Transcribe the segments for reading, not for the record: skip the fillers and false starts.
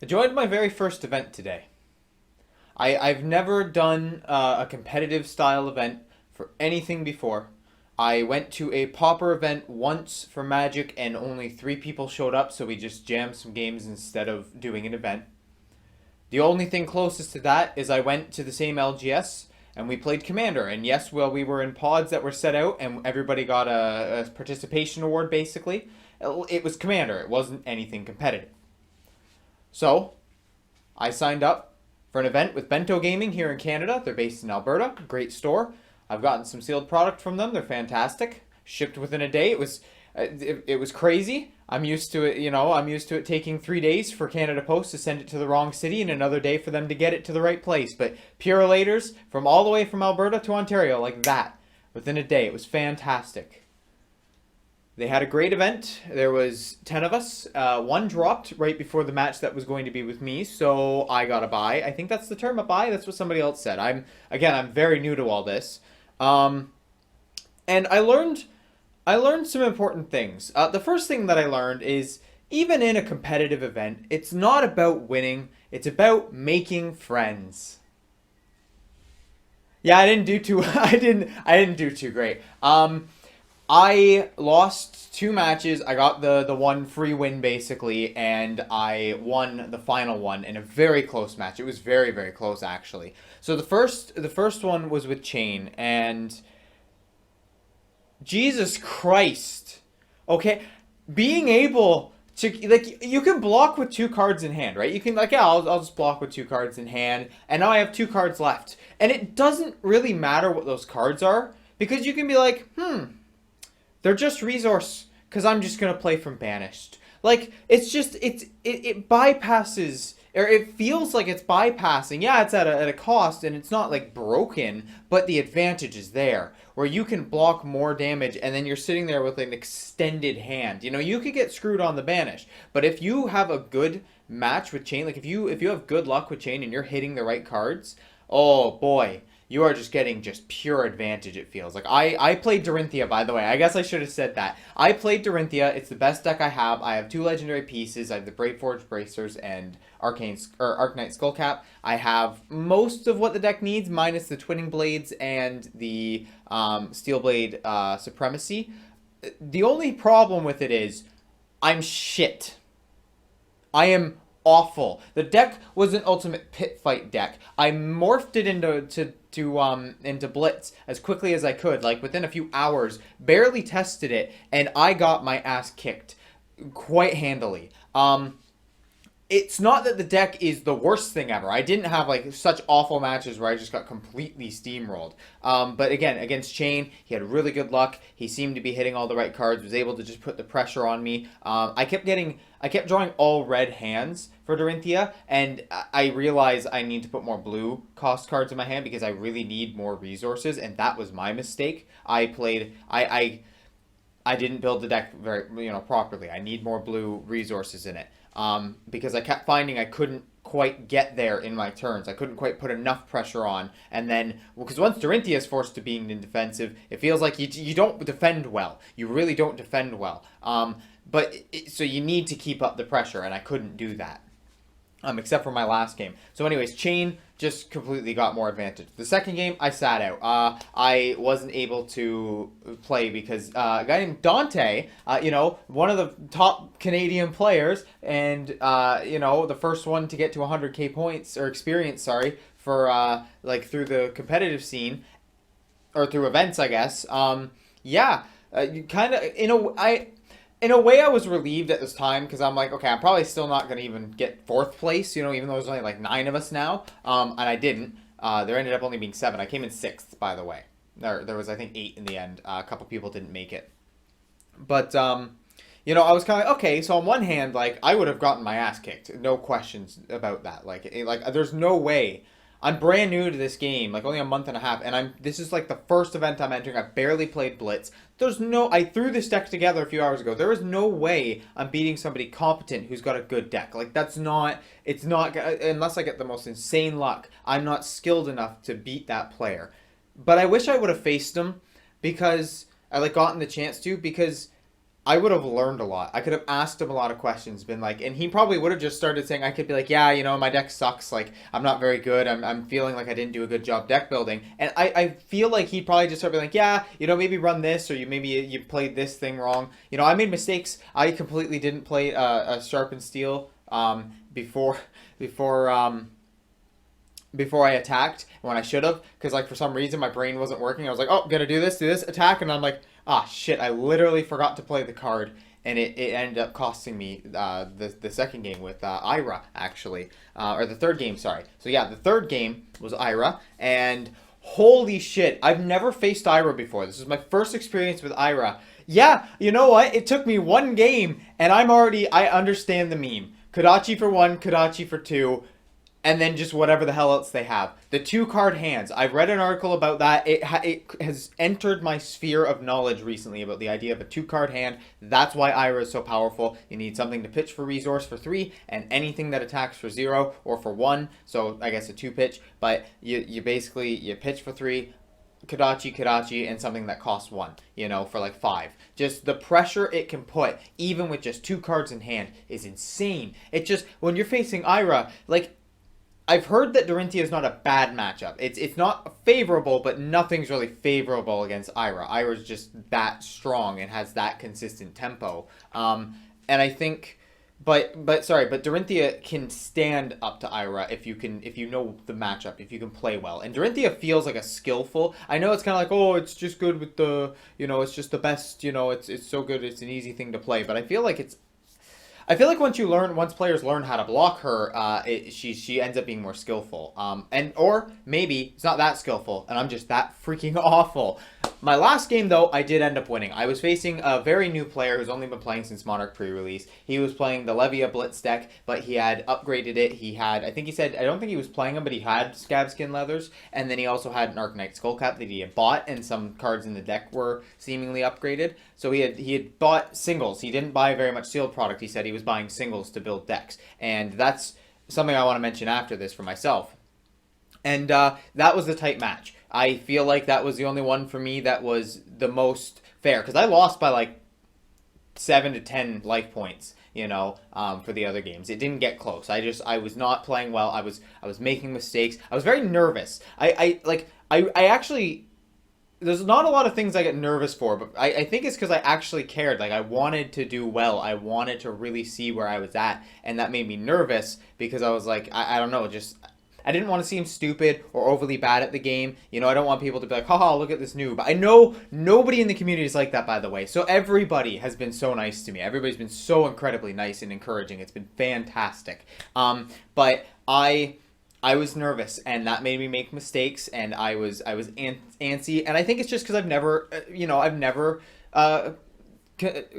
I joined my very first event today. I've never done a competitive style event for anything before. I went to a pauper event once for Magic and only three people showed up, so we just jammed some games instead of doing an event. The only thing closest to that is I went to the same LGS and we played Commander. And yes, well, we were in pods that were set out and everybody got a participation award basically. It was Commander, it wasn't anything competitive. So, I signed up for an event with Bento Gaming here in Canada. They're based in Alberta. Great store. I've gotten some sealed product from them. They're fantastic. Shipped within a day. It was crazy. I'm used to it, I'm used to it taking 3 days for Canada Post to send it to the wrong city and another day for them to get it to the right place. But Purelators from all the way from Alberta to Ontario, like that, within a day. It was fantastic. They had a great event. There was 10 of us. One dropped right before the match that was going to be with me, so I got a bye. I think that's the term, a bye. That's what somebody else said. I'm very new to all this, and I learned some important things. The first thing that I learned is even in a competitive event, it's not about winning. It's about making friends. Yeah, I didn't do too. I didn't do too great. I lost two matches. I got the one free win basically, and I won the final one in a very close match. It was very very close actually. So the first one was with Chain, and Jesus Christ, okay, being able to like you can block with two cards in hand, right? You can like yeah, I'll just block with two cards in hand, and now I have two cards left, and it doesn't really matter what those cards are because you can be like they're just resource because I'm just gonna play from banished. Like it's just it bypasses or it feels like it's bypassing. Yeah, it's at a cost and it's not like broken, but the advantage is there where you can block more damage and then you're sitting there with an extended hand. You could get screwed on the banish, but if you have a good match with Chain, like if you have good luck with Chain and you're hitting the right cards, oh boy, you are just getting just pure advantage, it feels like. I played Dorinthia, by the way. I guess I should have said that. I played Dorinthia. It's the best deck I have. I have two legendary pieces. I have the Braveforge Bracers and Arcanite Skullcap. I have most of what the deck needs, minus the Twinning Blades and the Steelblade Supremacy. The only problem with it is I'm shit. I am awful. The deck was an ultimate pit fight deck. I morphed it into Blitz as quickly as I could, like within a few hours. Barely tested it, and I got my ass kicked quite handily. It's not that the deck is the worst thing ever. I didn't have like such awful matches where I just got completely steamrolled. But again, against Chain, he had really good luck. He seemed to be hitting all the right cards. Was able to just put the pressure on me. I kept drawing all red hands for Dorinthia, and I realized I need to put more blue cost cards in my hand because I really need more resources, and that was my mistake. I didn't build the deck very properly. I need more blue resources in it. Because I kept finding I couldn't quite get there in my turns. I couldn't quite put enough pressure on. And then, because once Dorinthia is forced to being in defensive, it feels like you don't defend well. You really don't defend well. So you need to keep up the pressure, and I couldn't do that. Except for my last game. So anyways, Chain just completely got more advantage. The second game, I sat out. I wasn't able to play because a guy named Dante, one of the top Canadian players, and, the first one to get to 100k points, or experience, sorry, for, through the competitive scene, or through events, I guess. You kind of, in a way, I was relieved at this time because I'm like, okay, I'm probably still not going to even get fourth place, even though there's only like 9 of us now. And I didn't. There ended up only being 7. I came in 6th, by the way. There was, I think, 8 in the end. A couple people didn't make it. But, I was kind of like, okay, so on one hand, like, I would have gotten my ass kicked. No questions about that. Like there's no way. I'm brand new to this game, like only a month and a half, and this is like the first event I'm entering. I barely played Blitz. I threw this deck together a few hours ago. There is no way I'm beating somebody competent who's got a good deck. Like it's not, unless I get the most insane luck, I'm not skilled enough to beat that player. But I wish I would have faced him because I gotten the chance to, because I would have learned a lot. I could have asked him a lot of questions, been like, and he probably would have just started saying, I could be like, yeah, you know, my deck sucks. Like, I'm not very good. I'm feeling like I didn't do a good job deck building. And I feel like he'd probably just start being like, yeah, you know, maybe run this, or maybe you played this thing wrong. You know, I made mistakes. I completely didn't play a Sharpened Steel before, before, before I attacked when I should have, because like for some reason my brain wasn't working. I was like, oh, gonna do this, attack, and I'm like, ah, shit, I literally forgot to play the card, and it ended up costing me the second game with Ira, actually, or the third game, sorry. So yeah, the third game was Ira, and holy shit, I've never faced Ira before. This is my first experience with Ira. Yeah, you know what? It took me one game, and I understand the meme. Kodachi for one, Kodachi for two, and then just whatever the hell else they have. The 2-card hands. I've read an article about that. It has entered my sphere of knowledge recently about the idea of a 2-card hand. That's why Ira is so powerful. You need something to pitch for resource for 3, and anything that attacks for 0 or for 1. So I guess a 2-pitch. But you basically, you pitch for 3, Kodachi, and something that costs 1, you know, for like 5. Just the pressure it can put, even with just 2 cards in hand, is insane. It just, when you're facing Ira, like, I've heard that Dorinthia is not a bad matchup. It's not favorable, but nothing's really favorable against Ira. Ira's just that strong and has that consistent tempo. And I think, but Dorinthia can stand up to Ira if you know the matchup, if you can play well. And Dorinthia feels like a skillful. I know it's kind of like, oh, it's just good with the, you know, it's just the best, you know, it's so good, it's an easy thing to play. But I feel like once players learn how to block her, she ends up being more skillful. Or maybe it's not that skillful, and I'm just that freaking awful. My last game, though, I did end up winning. I was facing a very new player who's only been playing since Monarch pre-release. He was playing the Levia Blitz deck, but he had upgraded it. He had, I think he said, I don't think he was playing them, but he had Scabskin Leathers, and then he also had an Arcanite Skullcap that he had bought, and some cards in the deck were seemingly upgraded. So he had bought singles. He didn't buy very much sealed product. He said he was buying singles to build decks, and that's something I want to mention after this for myself. And that was a tight match. I feel like that was the only one for me that was the most fair, because I lost by like 7 to 10 life points, you know, for the other games. It didn't get close. I was not playing well. I was making mistakes. I was very nervous. I actually, there's not a lot of things I get nervous for, but I think it's because I actually cared. Like, I wanted to do well. I wanted to really see where I was at, and that made me nervous because I was like, I don't know, just, I didn't want to seem stupid or overly bad at the game. You know, I don't want people to be like, haha, look at this noob. I know nobody in the community is like that, by the way. So everybody has been so nice to me. Everybody's been so incredibly nice and encouraging. It's been fantastic. But I was nervous, and that made me make mistakes, and I was antsy, and I think it's just because I've never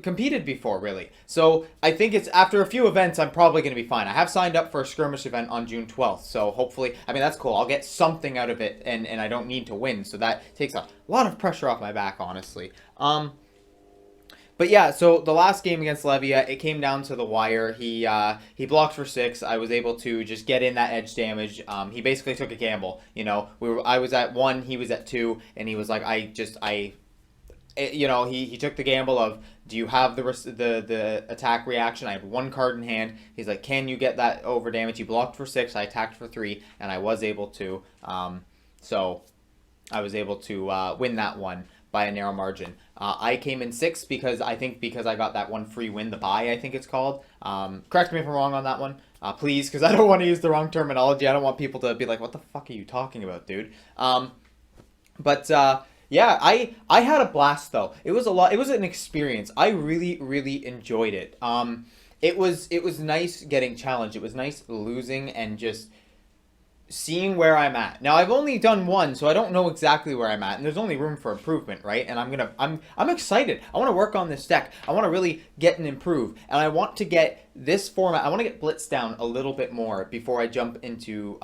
competed before, really. So I think it's after a few events, I'm probably going to be fine. I have signed up for a skirmish event on June 12th, so hopefully, I mean, that's cool. I'll get something out of it, and I don't need to win, so that takes a lot of pressure off my back, honestly. But yeah, so the last game against Levia, it came down to the wire. He blocked for 6. I was able to just get in that edge damage. He basically took a gamble. You know, I was at 1, he was at 2, and he was like, you know, he took the gamble of, do you have the attack reaction? I have 1 card in hand. He's like, can you get that over damage? He blocked for 6. I attacked for 3, and I was able to. So I was able to win that one by a narrow margin. I came in 6th because I got that one free win, the buy, I think it's called. Correct me if I'm wrong on that one, please, because I don't want to use the wrong terminology. I don't want people to be like, what the fuck are you talking about, dude? Yeah, I had a blast, though. It was an experience. I really, really enjoyed it. It was nice getting challenged. It was nice losing and just seeing where I'm at. Now, I've only done 1, so I don't know exactly where I'm at, and there's only room for improvement, right? And I'm excited. I want to work on this deck. I want to really get and improve, and I want to get this format. I want to get Blitz down a little bit more before I jump into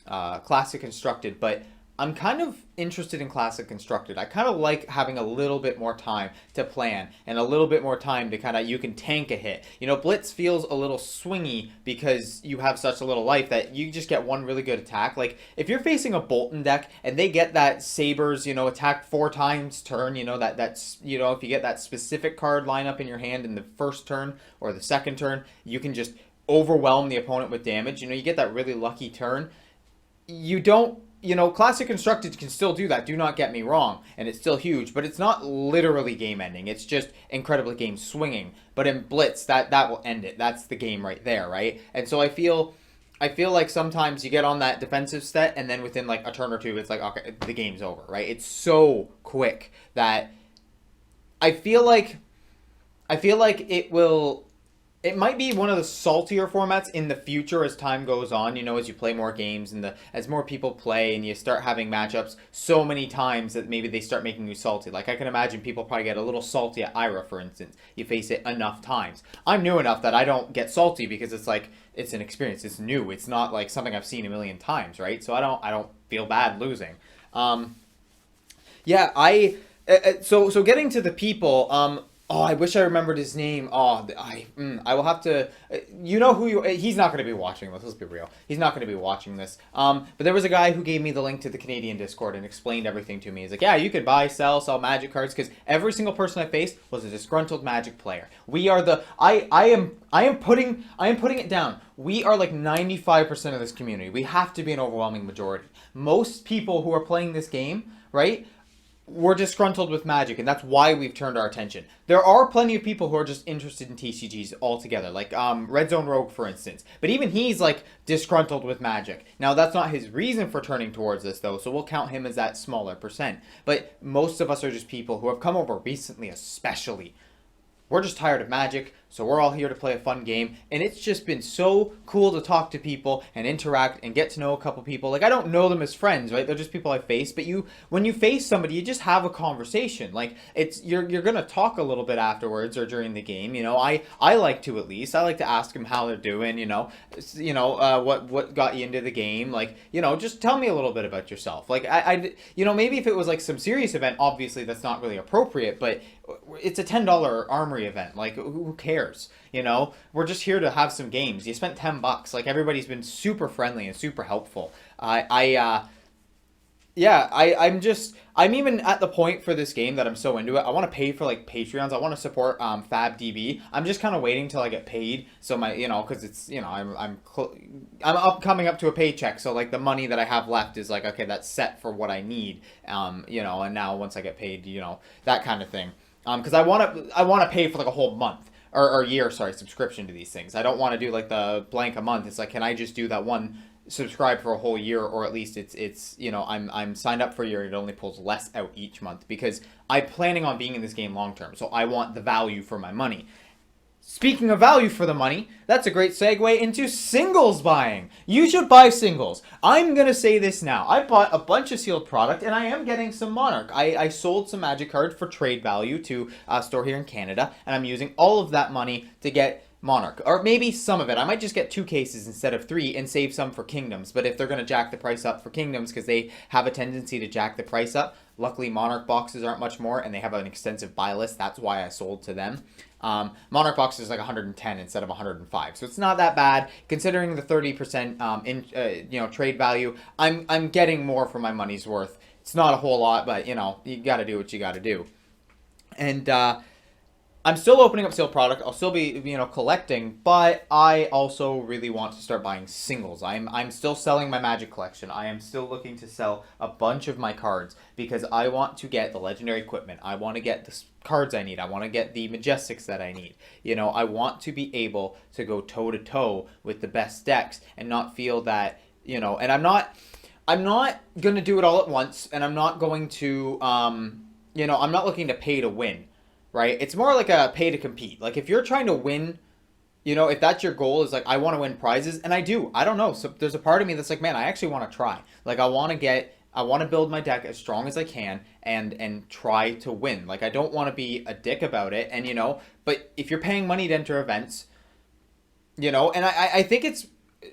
Classic Constructed, but I'm kind of interested in Classic Constructed. I kind of like having a little bit more time to plan and a little bit more time to kind of, you can tank a hit. You know, Blitz feels a little swingy because you have such a little life that you just get one really good attack. Like, if you're facing a Bolton deck and they get that Sabers, you know, attack 4 times turn, you know, that's, you know, if you get that specific card lineup in your hand in the first turn or the second turn, you can just overwhelm the opponent with damage. You know, you get that really lucky turn. You don't, you know, Classic Constructed can still do that, do not get me wrong, and it's still huge, but it's not literally game ending. It's just incredibly game swinging. But in Blitz, that will end it. That's the game right there, right? And so I feel like sometimes you get on that defensive set, and then within like a turn or two, it's like, okay, the game's over, right? It's so quick that I feel like it might be one of the saltier formats in the future as time goes on, you know, as you play more games and as more people play and you start having matchups so many times that maybe they start making you salty. Like, I can imagine people probably get a little salty at Ira, for instance. You face it enough times. I'm new enough that I don't get salty because it's like, it's an experience. It's new. It's not like something I've seen a million times, right? So I don't feel bad losing. So getting to the people, oh, I wish I remembered his name. Oh, I will have to. You know who you. He's not going to be watching this. Let's be real. He's not going to be watching this. But there was a guy who gave me the link to the Canadian Discord and explained everything to me. He's like, yeah, you could buy, sell Magic cards, because every single person I faced was a disgruntled Magic player. We are the. I am putting it down. We are like 95% of this community. We have to be an overwhelming majority. Most people who are playing this game, right? We're disgruntled with Magic, and that's why we've turned our attention. There are plenty of people who are just interested in TCGs altogether, like Red Zone Rogue, for instance. But even he's, like, disgruntled with Magic. Now, that's not his reason for turning towards this, though, so we'll count him as that smaller percent. But most of us are just people who have come over recently, especially. We're just tired of Magic, so we're all here to play a fun game, and it's just been so cool to talk to people and interact and get to know a couple people. Like, I don't know them as friends, right? They're just people I face, but when you face somebody, you just have a conversation. Like, you're gonna talk a little bit afterwards or during the game, you know. I like to, at least. I like to ask them how they're doing, you know. What got you into the game, like, you know, just tell me a little bit about yourself. Like, you know, maybe if it was like some serious event, obviously that's not really appropriate, but it's a $10 Armory event. Like, who cares? You know, we're just here to have some games. You spent $10. Like, everybody's been super friendly and super helpful. I'm even at the point for this game that I'm so into it. I want to pay for like Patreons. I want to support FAB. I'm just kind of waiting till I get paid. So because it's, you know, I'm coming up to a paycheck. So like the money that I have left is like, okay, that's set for what I need. You know, and now once I get paid, you know, that kind of thing. Because I want to pay for like a whole month or year, subscription to these things. I don't want to do like the blank a month. It's like, can I just do that one? Subscribe for a whole year, or at least it's you know, I'm signed up for a year and it only pulls less out each month because I'm planning on being in this game long term, so I want the value for my money. Speaking of value for the money, that's a great segue into singles buying. You should buy singles. I'm going to say this now. I bought a bunch of sealed product, and I am getting some Monarch. I sold some Magic cards for trade value to a store here in Canada, and I'm using all of that money to get Monarch. Or maybe some of it. I might just get 2 cases instead of 3 and save some for Kingdoms. But if they're going to jack the price up for Kingdoms, because they have a tendency to jack the price up, luckily Monarch boxes aren't much more, and they have an extensive buy list. That's why I sold to them. Monarch box is like 110 instead of 105, so it's not that bad considering the 30% trade value. I'm getting more for my money's worth. It's not a whole lot, but you know, you got to do what you got to do. And I'm still opening up sealed product. I'll still be, you know, collecting, but I also really want to start buying singles. I'm still selling my Magic collection. I am still looking to sell a bunch of my cards because I want to get the legendary equipment. I want to get the cards I need. I want to get the Majestics that I need. You know, I want to be able to go toe to toe with the best decks and not feel that, you know, and I'm not going to do it all at once, and I'm not going to, I'm not looking to pay to win. Right? It's more like a pay to compete. Like, if you're trying to win, you know, if that's your goal, is like, I want to win prizes, and I do. I don't know. So there's a part of me that's like, man, I actually want to try. Like, I want to build my deck as strong as I can and try to win. Like, I don't want to be a dick about it. And, you know, but if you're paying money to enter events, you know, and I think it's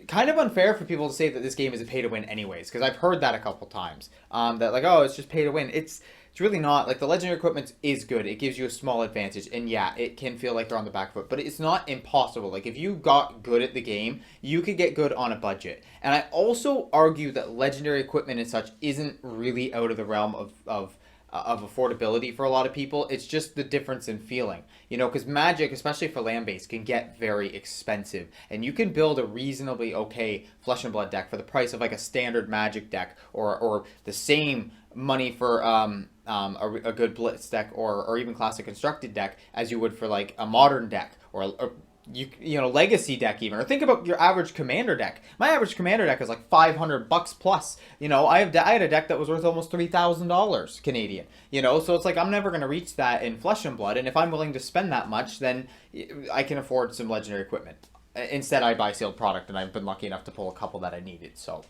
kind of unfair for people to say that this game is a pay to win anyways, because I've heard that a couple times. That like, oh, it's just pay to win. It's really not. Like, the legendary equipment is good. It gives you a small advantage, and yeah, it can feel like you're on the back foot, but it's not impossible. Like, if you got good at the game, you could get good on a budget. And I also argue that legendary equipment and such isn't really out of the realm of affordability for a lot of people. It's just the difference in feeling, you know, because Magic, especially for land-based, can get very expensive, and you can build a reasonably okay Flesh and Blood deck for the price of like a standard Magic deck, or the same money for a good Blitz deck, or even classic constructed deck as you would for like a modern deck, or you know, legacy deck even. Or think about your average commander deck. My average commander deck is like $500 plus. You know, I had a deck that was worth almost $3,000 Canadian. You know, so it's like I'm never going to reach that in Flesh and Blood, and if I'm willing to spend that much, then I can afford some legendary equipment. Instead, I buy sealed product, and I've been lucky enough to pull a couple that I needed. So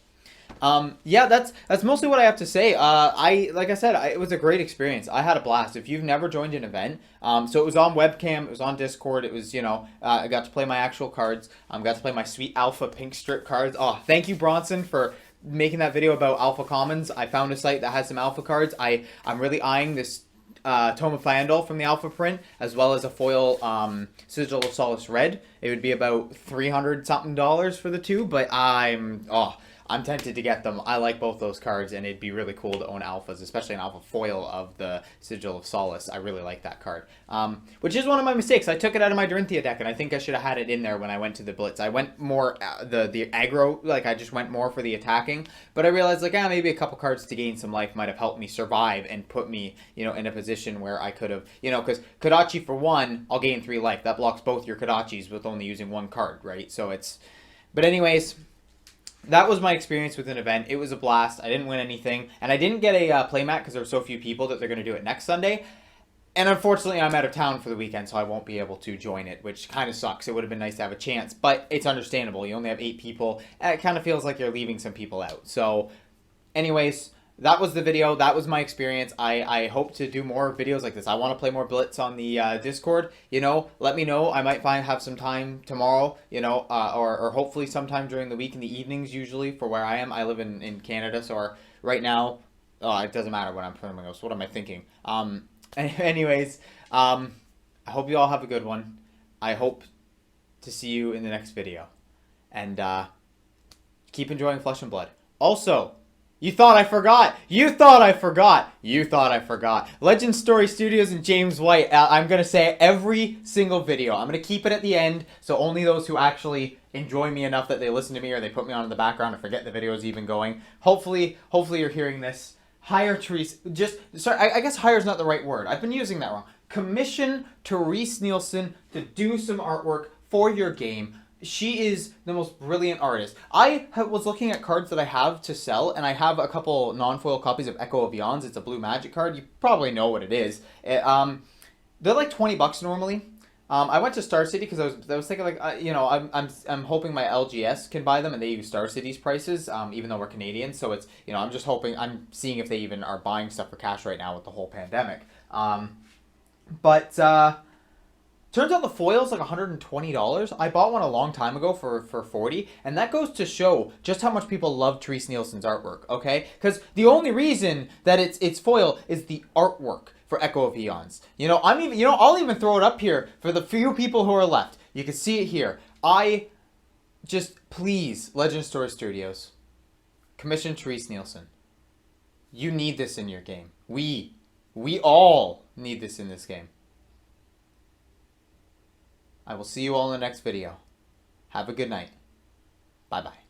yeah, that's mostly what I have to say. Like I said, it was a great experience. I had a blast. If you've never joined an event, so it was on webcam, it was on Discord, it was, you know, I got to play my actual cards. Got to play my sweet alpha pink strip cards. Oh, thank you, Bronson, for making that video about alpha commons. I found a site that has some alpha cards. I'm really eyeing this Tome of Fyendal from the alpha print, as well as a foil Sigil of Solace red. It would be about $300 something for the two, but I'm tempted to get them. I like both those cards, and it'd be really cool to own alphas, especially an alpha foil of the Sigil of Solace. I really like that card. Which is one of my mistakes. I took it out of my Dorinthia deck, and I think I should have had it in there when I went to the Blitz. I went more the aggro, like I just went more for the attacking, but I realized like, maybe a couple cards to gain some life might have helped me survive and put me, you know, in a position where I could have, you know, because Kodachi for 1, I'll gain 3 life. That blocks both your Kodachis with only using 1 card, right? So it's, but anyways, that was my experience with an event. It was a blast. I didn't win anything, and I didn't get a playmat because there were so few people that they're going to do it next Sunday. And unfortunately, I'm out of town for the weekend, so I won't be able to join it, which kind of sucks. It would have been nice to have a chance, but it's understandable. You only have 8 people. It kind of feels like you're leaving some people out. So, anyways, that was the video. That was my experience. I hope to do more videos like this. I want to play more Blitz on the Discord. You know, let me know. I might have some time tomorrow, you know, or hopefully sometime during the week in the evenings, usually, for where I am. I live in Canada, so right now, it doesn't matter when I'm filming this. What am I thinking? Anyways, I hope you all have a good one. I hope to see you in the next video. And keep enjoying Flesh and Blood. Also, you thought I forgot. You thought I forgot. You thought I forgot. Legend Story Studios and James White. I'm going to say every single video. I'm going to keep it at the end, so only those who actually enjoy me enough that they listen to me or they put me on in the background and forget the video is even going. Hopefully you're hearing this. Hire Therese. I guess hire is not the right word. I've been using that wrong. Commission Therese Nielsen to do some artwork for your game. She is the most brilliant artist. I was looking at cards that I have to sell, and I have a couple non-foil copies of Echo of Eons. It's a blue magic card. You probably know what it is. They're like $20 normally. I went to Star City because I was thinking like, you know, I'm hoping my LGS can buy them, and they use Star City's prices, even though we're Canadian. So it's, you know, I'm seeing if they even are buying stuff for cash right now with the whole pandemic. Turns out the foil's like $120. I bought one a long time ago for $40, and that goes to show just how much people love Therese Nielsen's artwork, okay? Because the only reason that it's foil is the artwork for Echo of Eons. You know, I'll even throw it up here for the few people who are left. You can see it here. Please, Legend Story Studios, commission Therese Nielsen. You need this in your game. We all need this in this game. I will see you all in the next video. Have a good night. Bye-bye.